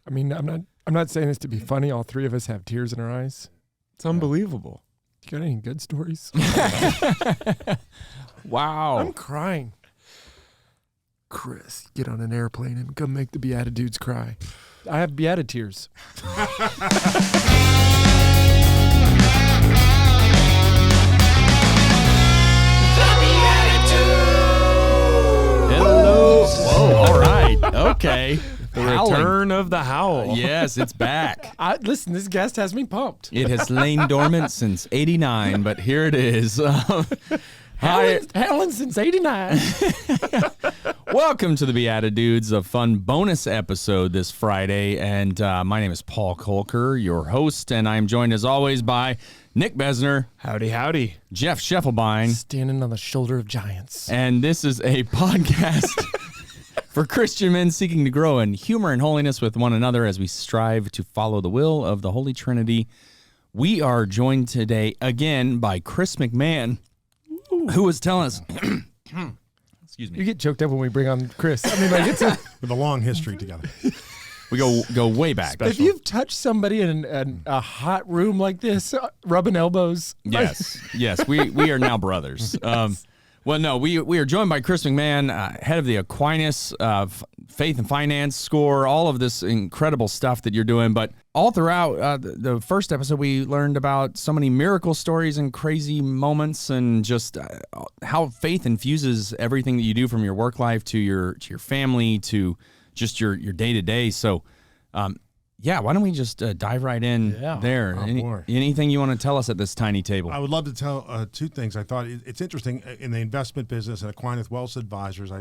I mean, I'm not saying this to be funny. All three of us have tears in our eyes. It's unbelievable. You got any good stories? Wow. I'm crying. Chris, get on an airplane and come make the Beatitudes cry. I have Beatitudes. Hello. Whoa, all right. Okay. The Howling. return of the howl. Yes, it's back. Listen, this guest has me pumped. It has lain dormant since '89, but here it is. Hi. Helen since '89. Welcome to the Beatitudes, a fun bonus episode this Friday. And my name is Paul Kolker, your host, and I'm joined as always by Nick Besner, Howdy, howdy. Jeff Scheffelbein, Standing on the shoulder of giants. and this is a podcast for Christian men seeking to grow in humor and holiness with one another as we strive to follow the will of the Holy Trinity. We are joined today again by Chris McMahon, who was telling us... Excuse me. You get choked up when we bring on Chris. I mean, like it's with a long history together. We go way back. if you've touched somebody in a hot room like this, rubbing elbows. Yes, we are now brothers. Well, no, we are joined by Chris McMahon, head of the Aquinas Faith and Finance Score, all of this incredible stuff that you're doing. But all throughout the first episode, we learned about so many miracle stories and crazy moments, and just how faith infuses everything that you do, from your work life to your family to just your day to day. So, yeah, why don't we just dive right in there? Anything you want to tell us at this tiny table? I would love to tell two things. I thought it's interesting in the investment business and Aquinas Wealth Advisors.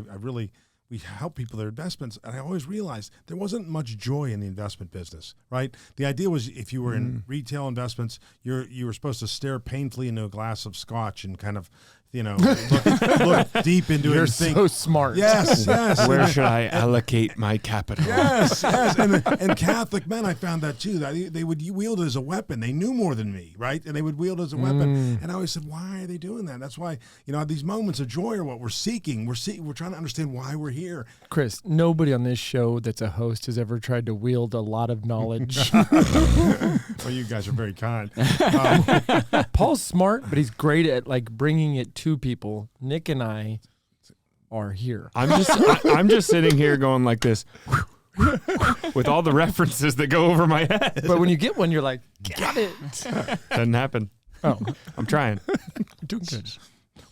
We help people their investments, and I always realized there wasn't much joy in the investment business, right? The idea was if you were in retail investments, you were supposed to stare painfully into a glass of scotch and kind of, look deep into it. You're and think, so smart. Yes. Where should I allocate my capital? Yes. And Catholic men, I found that too. They would wield it as a weapon. They knew more than me, right? And they would wield it as a weapon. And I always said, why are they doing that? That's why, these moments of joy are what we're seeking. We're trying to understand why we're here. Chris, nobody on this show that's a host has ever tried to wield a lot of knowledge. Well, you guys are very kind. Paul's smart, but he's great at bringing it to people. Nick and I are here. I'm just sitting here going like this with all the references that go over my head. But when you get one, you're like, got it. Doesn't happen. Oh, I'm trying. doing good.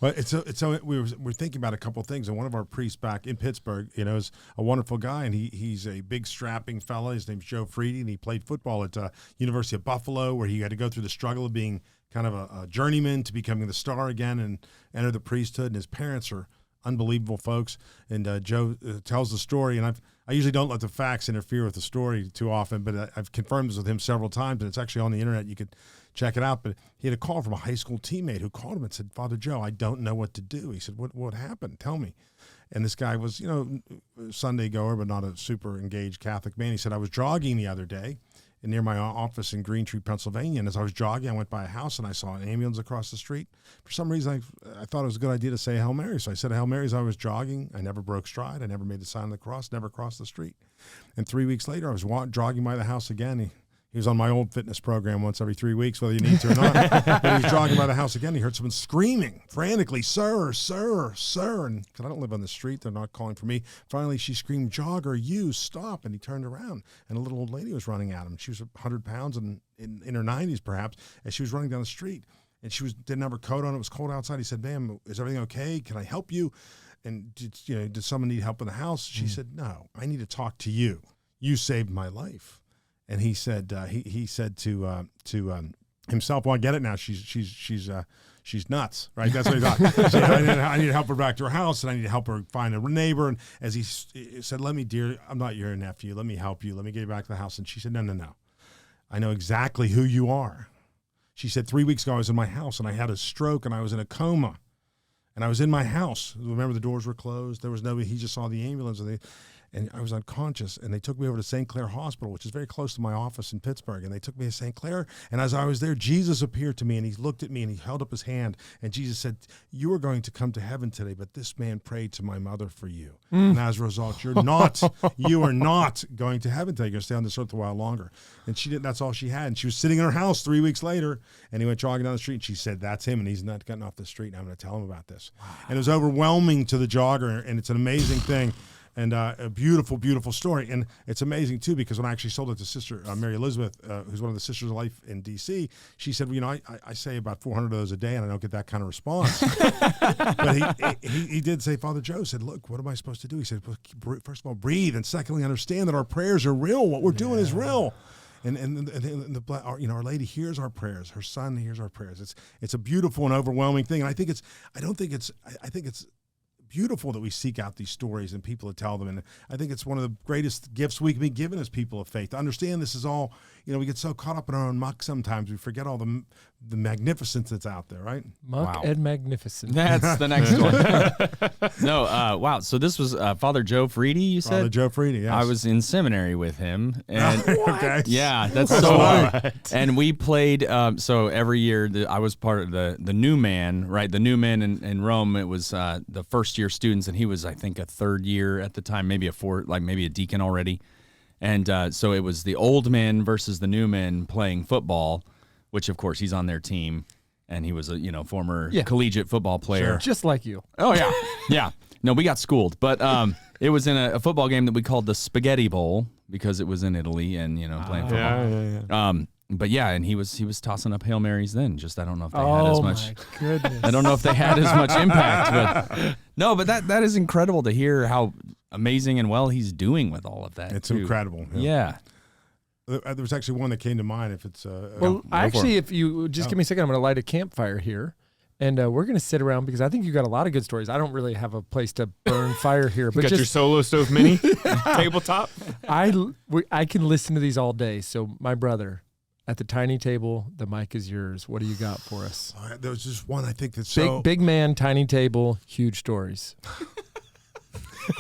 Well, so we're thinking about a couple of things, and one of our priests back in Pittsburgh, is a wonderful guy, and he's a big strapping fella. His name's Joe Freedy, and he played football at University of Buffalo, where he had to go through the struggle of being kind of a journeyman to becoming the star again and enter the priesthood. And his parents are unbelievable folks. And Joe tells the story, and I usually don't let the facts interfere with the story too often, but I've confirmed this with him several times, and it's actually on the internet. You could check it out. But he had a call from a high school teammate who called him and said, "Father Joe, I don't know what to do." He said, "What happened? Tell me." And this guy was, Sunday goer, but not a super engaged Catholic man. He said, "I was jogging the other day near my office in Green Tree, Pennsylvania. And as I was jogging, I went by a house and I saw an ambulance across the street. For some reason, I thought it was a good idea to say Hail Mary. So I said Hail Mary as I was jogging. I never broke stride. I never made the sign of the cross, never crossed the street. And 3 weeks later, I was jogging by the house again. He was on my old fitness program once every 3 weeks, whether you need to or not. But he was jogging by the house again. He heard someone screaming frantically, "Sir, sir, sir." And because I don't live on the street, they're not calling for me. Finally, she screamed, "Jogger, you stop." And he turned around, and a little old lady was running at him. She was 100 pounds and in her 90s, perhaps, and she was running down the street. And she didn't have her coat on. It was cold outside. He said, "Ma'am, is everything okay? Can I help you?" And did someone need help in the house? She said, "No, I need to talk to you. You saved my life." And he said, he said to himself, "Well, I get it now. She's nuts, right?" That's what he thought. He said, I need to help her back to her house, and I need to help her find a neighbor. And as he said, "Dear, I'm not your nephew. Let me help you. Let me get you back to the house." And she said, No. I know exactly who you are. She said, 3 weeks ago, I was in my house, and I had a stroke, and I was in a coma. And I was in my house. Remember, the doors were closed. There was nobody. He just saw the ambulance. and I was unconscious, and they took me over to St. Clair Hospital, which is very close to my office in Pittsburgh, and they took me to St. Clair, and as I was there, Jesus appeared to me, and he looked at me, and he held up his hand, and Jesus said, you are going to come to heaven today, but this man prayed to my mother for you. And as a result, you are not going to heaven today. You're going to stay on this earth a while longer. And she didn't, that's all she had. And she was sitting in her house 3 weeks later, and he went jogging down the street, and she said, that's him, and he's not gotten off the street, and I'm going to tell him about this. Wow. And it was overwhelming to the jogger, and it's an amazing thing. And a beautiful, beautiful story. And it's amazing, too, because when I actually sold it to Sister Mary Elizabeth, who's one of the Sisters of Life in D.C., she said, well, you know, I say about 400 of those a day, and I don't get that kind of response. But he did say, Father Joe said, look, what am I supposed to do? He said, well, first of all, breathe, and secondly, understand that our prayers are real. What we're doing is real. And you know, Our Lady hears our prayers. Her Son hears our prayers. It's a beautiful and overwhelming thing. And I think it's beautiful that we seek out these stories and people to tell them. And I think it's one of the greatest gifts we can be given as people of faith. To understand this is all, you know, we get so caught up in our own muck sometimes. We forget all the magnificence that's out there, right? Muck and magnificent. That's the next one. No, wow. So this was Father Joe Freedy, you said? Father Joe Freedy, yes. I was in seminary with him. And okay. Yeah, that's so right. And we played, so every year I was part of the new man, right? The new man in Rome, it was the first year students, and he was, I think, a third year at the time, maybe maybe a deacon already. And so it was the old men versus the new men playing football, which of course he's on their team, and he was a former collegiate football player, sure. Just like you. Oh yeah, yeah. No, we got schooled, but it was in a football game that we called the Spaghetti Bowl because it was in Italy, and playing football. Yeah. But yeah, and he was tossing up Hail Marys then. Just I don't know if they had as much. Oh my goodness! I don't know if they had as much impact, but no. But that is incredible to hear how amazing and well he's doing with all of that. It's too. incredible. Yeah. There was actually one that came to mind. If it's if you just give me a second, I'm going to light a campfire here, and we're going to sit around because I think you got a lot of good stories. I don't really have a place to burn fire here, but got your Solo Stove Mini tabletop. I can listen to these all day. So my brother, at the tiny table, the mic is yours. What do you got for us? There was just one I think that's big man, tiny table, huge stories.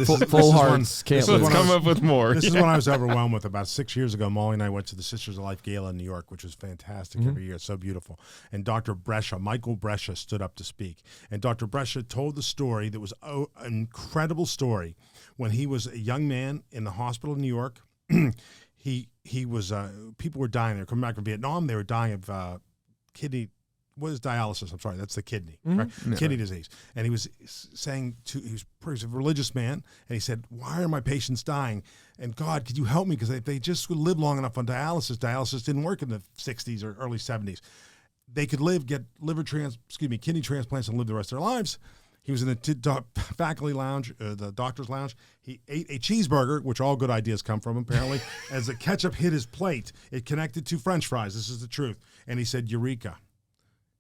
Full hearts can't lose. Come up with more. This is what I was overwhelmed with. About 6 years ago, Molly and I went to the Sisters of Life Gala in New York, which was fantastic every year. It's so beautiful. And Dr. Brescia, Michael Brescia, stood up to speak. And Dr. Brescia told the story that was an incredible story. When he was a young man in the hospital in New York, he was people were dying. They were coming back from Vietnam. They were dying of kidney. What is dialysis? I'm sorry, that's the kidney, right? Yeah. Kidney disease. And he was saying he was a religious man, and he said, "Why are my patients dying? And God, could you help me? Because if they just would live long enough on dialysis didn't work in the 60s or early 70s. They could get kidney transplants and live the rest of their lives." He was in the faculty lounge, the doctor's lounge. He ate a cheeseburger, which all good ideas come from, apparently. As the ketchup hit his plate, it connected to French fries. This is the truth. And he said, "Eureka."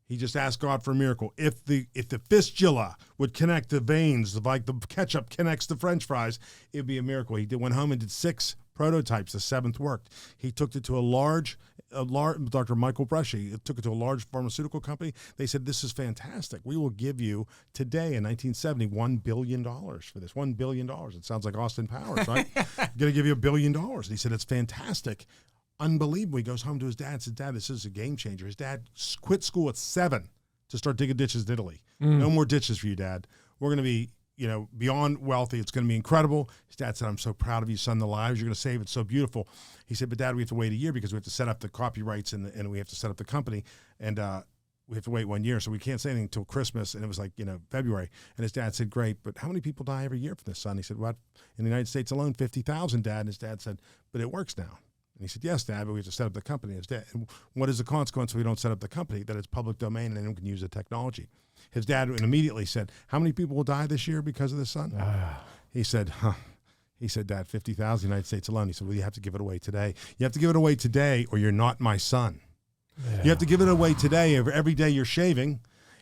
He just asked God for a miracle. If the fistula would connect the veins, like the ketchup connects the French fries, it'd be a miracle. He went home and did 6 prototypes. The 7th worked. He took it to a large Dr. Michael Brescia. He took it to a large pharmaceutical company. They said, "This is fantastic. We will give you today in 1970 $1 billion for this. $1 billion. It sounds like Austin Powers, right? Going to give you $1 billion." And he said, "It's fantastic." Unbelievable. He goes home to his dad and says, "Dad, this is a game changer." His dad quit school at 7 to start digging ditches in Italy. No more ditches for you, Dad. We're going to be, beyond wealthy. It's going to be incredible. His dad said, "I'm so proud of you, son. The lives you're going to save. It's so beautiful." He said, "But Dad, we have to wait a year because we have to set up the copyrights and we have to set up the company. And we have to wait 1 year. So we can't say anything until Christmas." And it was like, February. And his dad said, "Great, but how many people die every year from this, son?" He said, "What? In the United States alone, 50,000, Dad." And his dad said, "But it works now." And he said, "Yes, Dad, but we have to set up the company." His dad, and what is the consequence if we don't set up the company? That it's public domain and anyone can use the technology. His dad immediately said, "How many people will die this year because of this, son?" He said, He said, "Dad, 50,000 United States alone." He said, "Well, you have to give it away today. You have to give it away today or you're not my son." Yeah. You have to give it away today. Every day you're shaving,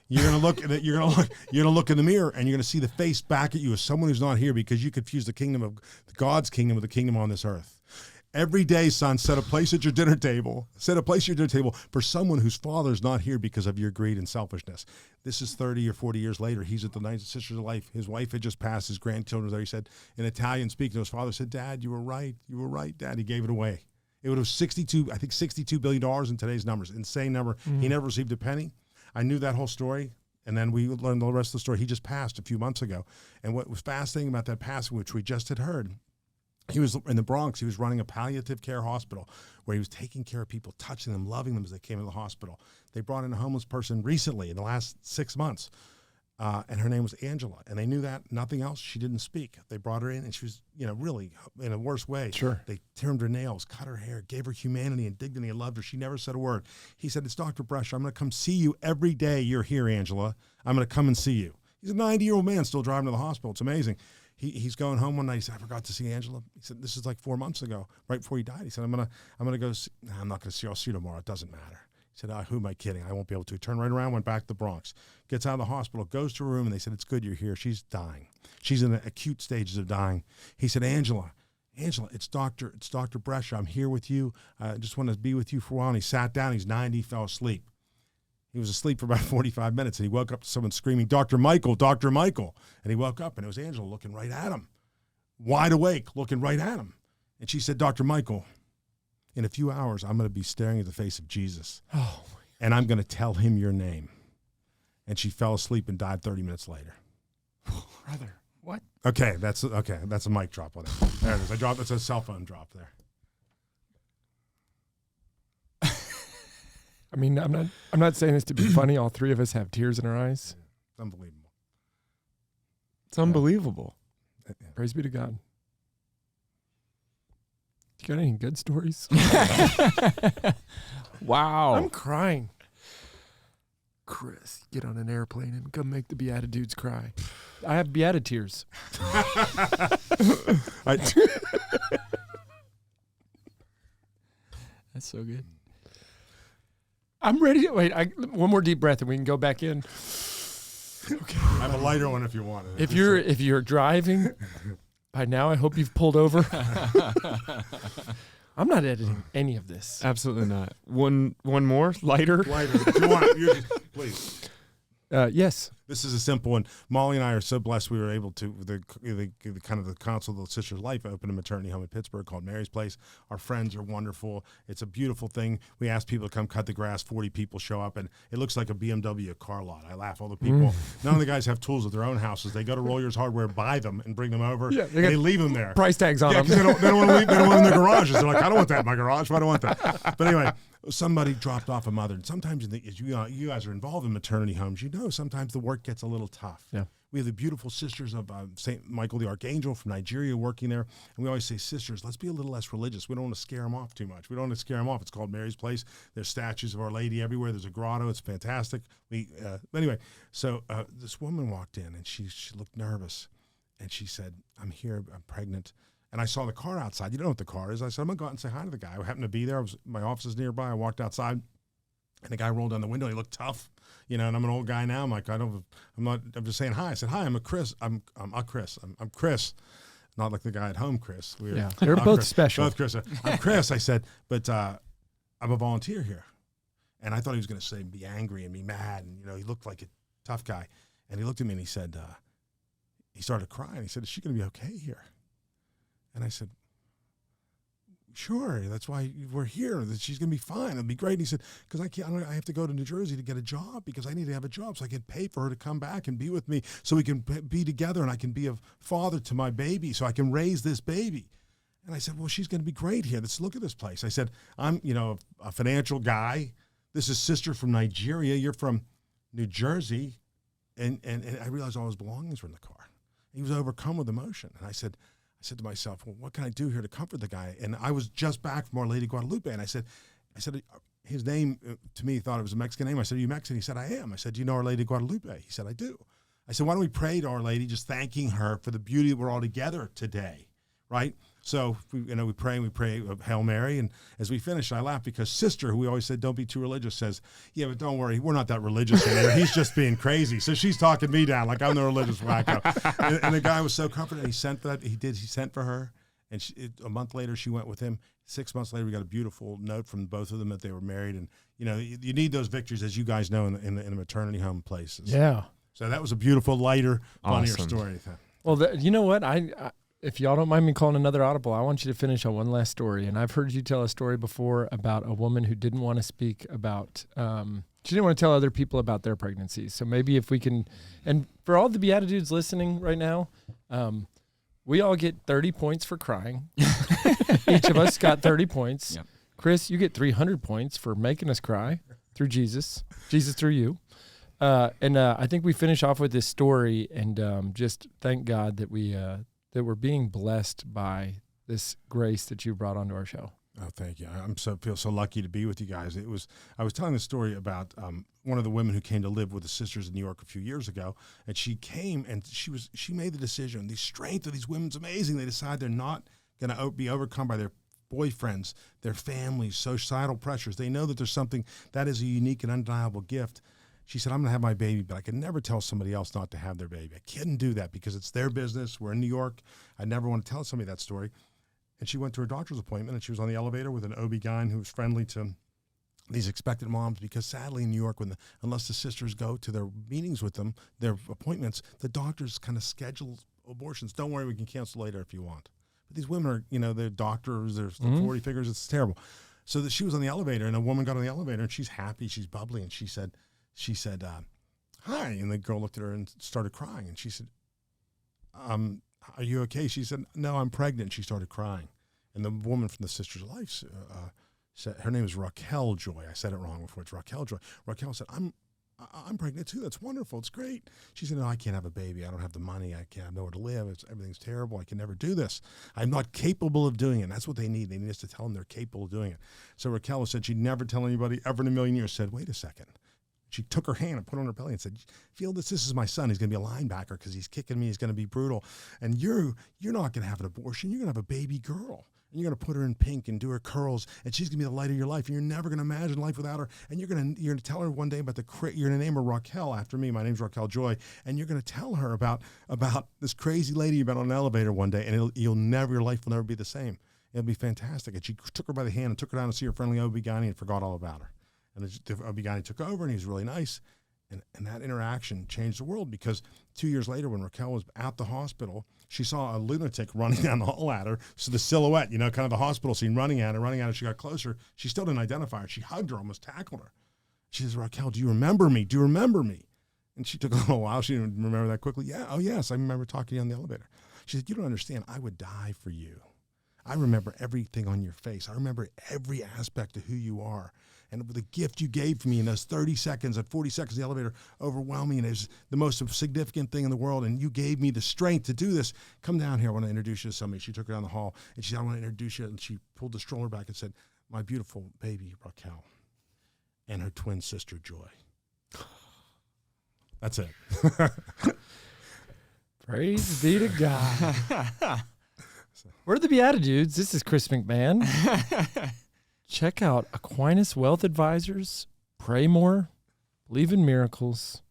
you're gonna look at it. You're gonna look in the mirror, and you're gonna see the face back at you as someone who's not here because you confuse the kingdom of God's kingdom with the kingdom on this earth. Every day, son, set a place at your dinner table. Set a place at your dinner table for someone whose father's not here because of your greed and selfishness. This is 30 or 40 years later. He's at the Knights and Sisters of Life. His wife had just passed. His grandchildren were there. He said, in Italian speaking to his father, said, Dad, you were right. You were right, Dad. He gave it away. It would have $62 billion in today's numbers. Insane number. He never received a penny. I knew that whole story. And then we learned the rest of the story. He just passed a few months ago. And what was fascinating about that passing, which we just had heard, he was in the Bronx. He was running a palliative care hospital where he was taking care of people, touching them, loving them as they came into the hospital. They brought in a homeless person recently in the last 6 months, and her name was Angela. And they knew that, nothing else. She didn't speak. They brought her in, and she was, really in a worse way. Sure. They trimmed her nails, cut her hair, gave her humanity and dignity and loved her. She never said a word. He said, it's Dr. Brescia. I'm going to come see you every day you're here, Angela. I'm going to come and see you. He's a 90-year-old man still driving to the hospital. It's amazing. He's going home one night. He said, I forgot to see Angela. He said, this is like 4 months ago, right before he died. He said, I'm gonna go see. Nah, I'm not going to see you. I'll see you tomorrow. It doesn't matter. He said, who am I kidding? I won't be able to. Turned right around, went back to the Bronx. Gets out of the hospital, goes to her room, and they said, it's good you're here. She's dying. She's in the acute stages of dying. He said, Angela, it's Dr. Brescia. I'm here with you. I just want to be with you for a while. And he sat down. He's 90, fell asleep. He was asleep for about 45 minutes, and he woke up to someone screaming, Dr. Michael, Dr. Michael. And he woke up, and it was Angela looking right at him, wide awake, looking right at him. And she said, Dr. Michael, in a few hours, I'm going to be staring at the face of Jesus, and I'm going to tell him your name. And she fell asleep and died 30 minutes later. Brother, what? Okay, that's a mic drop on it. There it is. It's a cell phone drop there. I mean, I'm not saying this to be funny. All three of us have tears in our eyes. It's unbelievable. It's unbelievable. Praise be to God. You got any good stories? Wow. I'm crying. Chris, get on an airplane and come make the Beatitudes cry. I have Beatitude tears. That's so good. I'm ready to wait. One more deep breath and we can go back in. Okay. I have a lighter one if you want it. If you're driving, by now I hope you've pulled over. I'm not editing any of this. Absolutely not. One more lighter. Lighter. If you want it, please. Yes. This is a simple one. Molly and I are so blessed we were able to, the kind of the Council of the Sisters of Life opened a maternity home in Pittsburgh called Mary's Place. Our friends are wonderful. It's a beautiful thing. We asked people to come cut the grass. 40 people show up, and it looks like a BMW car lot. I laugh. All the people, none of the guys have tools at their own houses. They go to Royers Hardware, buy them, and bring them over. Yeah, they leave them there. Price tags on them. They don't want to leave. They don't want them in their garages. They're like, I don't want that in my garage. Why do I want that? But anyway, somebody dropped off a mother. And sometimes as you guys are involved in maternity homes, sometimes the work gets a little tough. Yeah. We have the beautiful sisters of St. Michael the Archangel from Nigeria working there. And we always say, sisters, let's be a little less religious. We don't want to scare them off too much. We don't want to scare them off. It's called Mary's Place. There's statues of Our Lady everywhere. There's a grotto. It's fantastic. Anyway, so this woman walked in, and she looked nervous. And she said, I'm here. I'm pregnant. And I saw the car outside. You don't know what the car is. I said, I'm going to go out and say hi to the guy. I happened to be there. My office is nearby. I walked outside, and the guy rolled down the window. He looked tough, and I'm an old guy now. I'm like, I'm just saying hi. I said, hi, I'm Chris. I'm Chris. Not like the guy at home, Chris. They're both Chris. special. Both Chris. I'm Chris. I said, but I'm a volunteer here. And I thought he was going to say, be angry and be mad. And, he looked like a tough guy. And he looked at me and he said, he started crying. He said, is she going to be okay here? And I said, sure, that's why we're here, that she's going to be fine. It'll be great. And he said, because I have to go to New Jersey to get a job because I need to have a job so I can pay for her to come back and be with me so we can be together and I can be a father to my baby so I can raise this baby. And I said, well, she's going to be great here. Let's look at this place. I said, I'm, a financial guy. This is sister from Nigeria. You're from New Jersey. And I realized all his belongings were in the car. He was overcome with emotion. And I said to myself, well, what can I do here to comfort the guy? And I was just back from Our Lady Guadalupe. And I said, his name to me thought it was a Mexican name. I said, are you Mexican? He said, I am. I said, do you know Our Lady Guadalupe? He said, I do. I said, why don't we pray to Our Lady, just thanking her for the beauty that we're all together today, right? So we pray Hail Mary, and as we finish, I laugh because Sister, who we always said don't be too religious, says, yeah, but don't worry, we're not that religious anymore. He's just being crazy. So she's talking me down like I'm the religious wacko. And the guy was so comforted. He sent for her, and a month later she went with him. 6 months later, we got a beautiful note from both of them that they were married. And, you know, you need those victories, as you guys know, in the maternity home places. Yeah. So that was a beautiful, lighter, funnier Awesome. story. Well, you know what? I if y'all don't mind me calling another audible, I want you to finish on one last story. And I've heard you tell a story before about a woman who didn't want to speak about, she didn't want to tell other people about their pregnancies. So maybe if we can, and for all the Beatitudes listening right now, we all get 30 points for crying. Each of us got 30 points. Yep. Chris, you get 300 points for making us cry through Jesus through you. And I think we finish off with this story, and just thank God that we're being blessed by this grace that you brought onto our show. Oh, thank you. Feel so lucky to be with you guys. I was telling the story about one of the women who came to live with the sisters in New York a few years ago, and she came and she made the decision. The strength of these women's amazing. They decide they're not going to be overcome by their boyfriends, their families, societal pressures. They know that there's something that is a unique and undeniable gift. She said, I'm going to have my baby, but I could never tell somebody else not to have their baby. I couldn't do that because it's their business. We're in New York. I never want to tell somebody that story. And she went to her doctor's appointment, and she was on the elevator with an OB-GYN who was friendly to these expectant moms, because sadly in New York, unless the sisters go to their meetings with them, their appointments, the doctors kind of schedule abortions. Don't worry, we can cancel later if you want. But these women are, they're doctors, they're 40 figures. It's terrible. So she was on the elevator, and a woman got on the elevator, and she's happy, she's bubbly, and she said, hi. And the girl looked at her and started crying. And she said, are you okay? She said, no, I'm pregnant. She started crying. And the woman from the Sisters of Life said, her name is Raquel Joy. I said it wrong before. It's Raquel Joy. Raquel said, I'm pregnant too. That's wonderful. It's great. She said, no, I can't have a baby. I don't have the money. I can't have nowhere to live. Everything's terrible. I can never do this. I'm not capable of doing it. And that's what they need. They need us to tell them they're capable of doing it. So Raquel said she'd never tell anybody ever in a million years. Said, wait a second. She took her hand and put it on her belly and said, feel this. This is my son. He's going to be a linebacker because he's kicking me. He's going to be brutal. And you're not going to have an abortion. You're going to have a baby girl. And you're going to put her in pink and do her curls. And she's going to be the light of your life. And you're never going to imagine life without her. And you're going to tell her one day about you're going to name her Raquel after me. My name's Raquel Joy. And you're going to tell her about this crazy lady you met on an elevator one day. And your life will never be the same. It'll be fantastic. And she took her by the hand and took her down to see her friendly OB-GYN and forgot all about her. And the OB-GYN took over, and he was really nice. And that interaction changed the world, because 2 years later, when Raquel was at the hospital, she saw a lunatic running down the hall at her. So the silhouette, kind of the hospital scene, running at her. She got closer. She still didn't identify her. She hugged her, almost tackled her. She says, Raquel, do you remember me? Do you remember me? And she took a little while. She didn't remember that quickly. Yeah, oh, yes, I remember talking to you on the elevator. She said, you don't understand. I would die for you. I remember everything on your face. I remember every aspect of who you are. And the gift you gave me in those 30 seconds, at 40 seconds, the elevator overwhelmed me, and it was the most significant thing in the world. And you gave me the strength to do this. Come down here. I want to introduce you to somebody. She took her down the hall, and she said, I want to introduce you. And she pulled the stroller back and said, my beautiful baby, Raquel, and her twin sister, Joy. That's it. Praise be to God. We're the Beatitudes. This is Chris McMahon. Check out Aquinas Wealth Advisors. Pray more. Believe in miracles.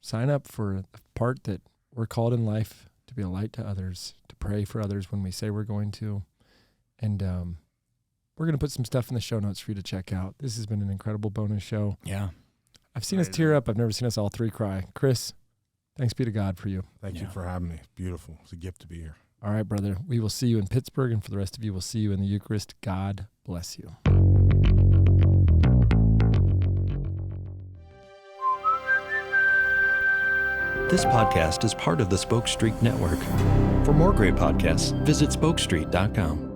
Sign up for the part that we're called in life to be a light to others, to pray for others when we say we're going to. And we're going to put some stuff in the show notes for you to check out. This has been an incredible bonus show. Yeah. I've seen us tear up. I've never seen us all three cry. Chris, thanks be to God for you. Thank you for having me. It's beautiful. It's a gift to be here. All right, brother. We will see you in Pittsburgh, and for the rest of you, we'll see you in the Eucharist. God bless you. This podcast is part of the Spoke Street Network. For more great podcasts, visit spokestreet.com.